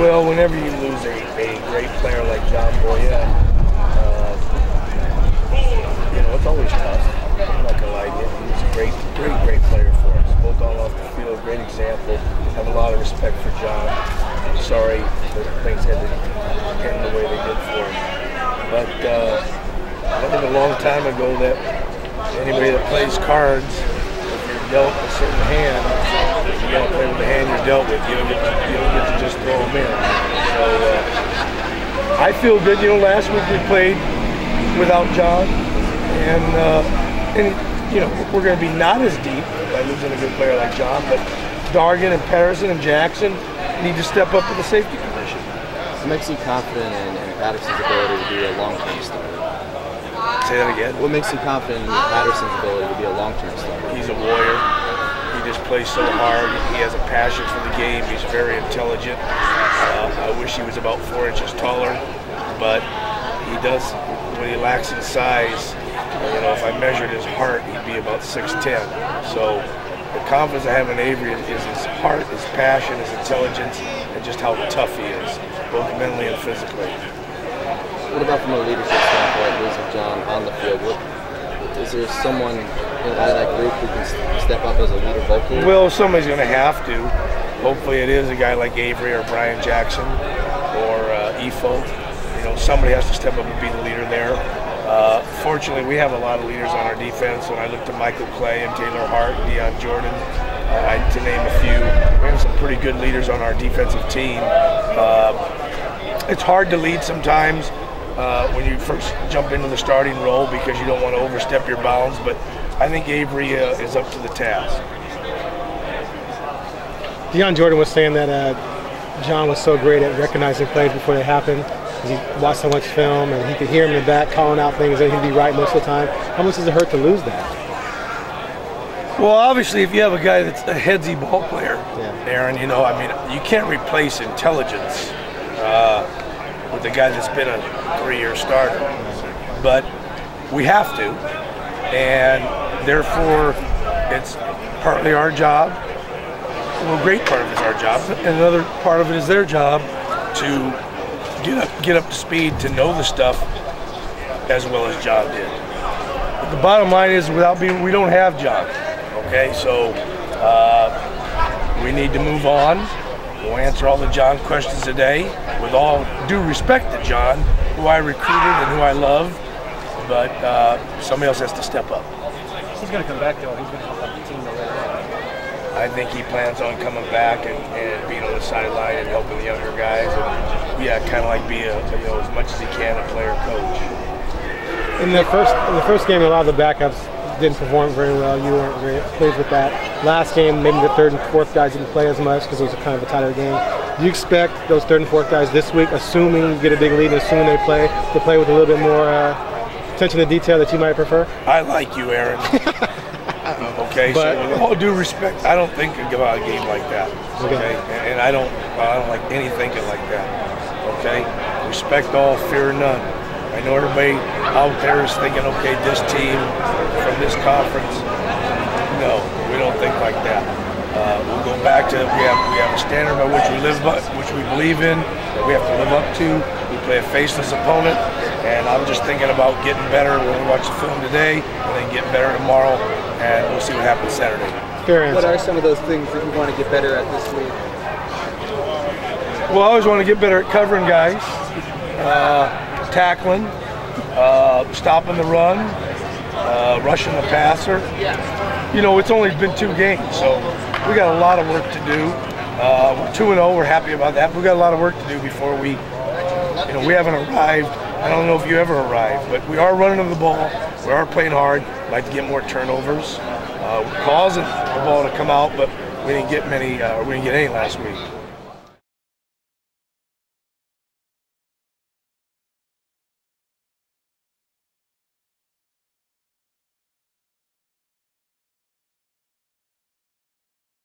Well, whenever you lose a great player like John Boyette, it's always tough. I'm not gonna lie to you. He was a great player for us, both on and off the field. Great example. Have a lot of respect for John. Sorry that things had to end the way they did for him. But I learned a long time ago that anybody that plays cards, if you're dealt a certain hand, you gotta play with the hand you're dealt with. You don't get to just throw them in. So I feel good. Last week we played without John, and we're going to be not as deep by losing a good player like John, but Dargan and Patterson and Jackson need to step up to the safety position. What makes you confident in Patterson's ability to be a long-term starter? Say that again. What makes you confident in Patterson's ability to be a long-term starter? He's a warrior. He just plays so hard. He has a passion for the game. He's very intelligent. I wish he was about 4 inches taller, but he does, when he lacks in size, if I measured his heart, he'd be about 6'10". So the confidence I have in Avery is his heart, his passion, his intelligence, and just how tough he is, both mentally and physically. What about from a leadership standpoint, losing John on the field? Is there someone out of that group who can step up as a leader vocally? Well, somebody's going to have to. Hopefully it is a guy like Avery or Brian Jackson or Efo. Somebody has to step up and be the leader there. Fortunately, we have a lot of leaders on our defense. When I look to Michael Clay and Taylor Hart and Dion Jordan, to name a few, we have some pretty good leaders on our defensive team. It's hard to lead sometimes when you first jump into the starting role because you don't want to overstep your bounds, but I think Avery is up to the task. Dion Jordan was saying that John was so great at recognizing plays before they happened. He watched so much film, and he could hear him in the back calling out things, and he'd be right most of the time. How much does it hurt to lose that? Well, obviously, if you have a guy that's a headsy ball player, Aaron, you can't replace intelligence with a guy that's been a 3-year starter. But we have to, and therefore, it's partly our job. Well, a great part of it is our job, and another part of it is their job to get up to speed to know the stuff as well as John did. But the bottom line is, we don't have John. Okay, so we need to move on. We'll answer all the John questions today with all due respect to John, who I recruited and who I love, but somebody else has to step up. He's going to come back, though. He's going to help out the team later on. I think he plans on coming back and being on the sideline and helping the younger guys, and kind of like be as much as he can a player coach. In the first game, a lot of the backups didn't perform very well. You weren't very pleased with that. Last game, maybe the third and fourth guys didn't play as much because it was kind of a tighter game. Do you expect those third and fourth guys this week, assuming you get a big lead and assuming they play, to play with a little bit more attention to detail that you might prefer? I like you, Aaron. Okay, so with all due respect, I don't think about a game like that. Okay, and I don't like any thinking like that. Okay, respect all, fear none. I know everybody out there is thinking, okay, this team from this conference. No, we don't think like that. We'll go back to we have a standard by which we live by, which we believe in, that we have to live up to. We play a faceless opponent, and I'm just thinking about getting better when we watch the film today, and then getting better tomorrow, and we'll see what happens Saturday. What are some of those things that you want to get better at this week? Well, I always want to get better at covering guys, tackling, stopping the run, rushing the passer. It's only been 2 games, so we got a lot of work to do. We're 2-0, we're happy about that, but we got a lot of work to do before we haven't arrived. I don't know if you ever arrive, but we are running the ball. We are playing hard. I'd like to get more turnovers. We're causing the ball to come out, but we didn't get any last week.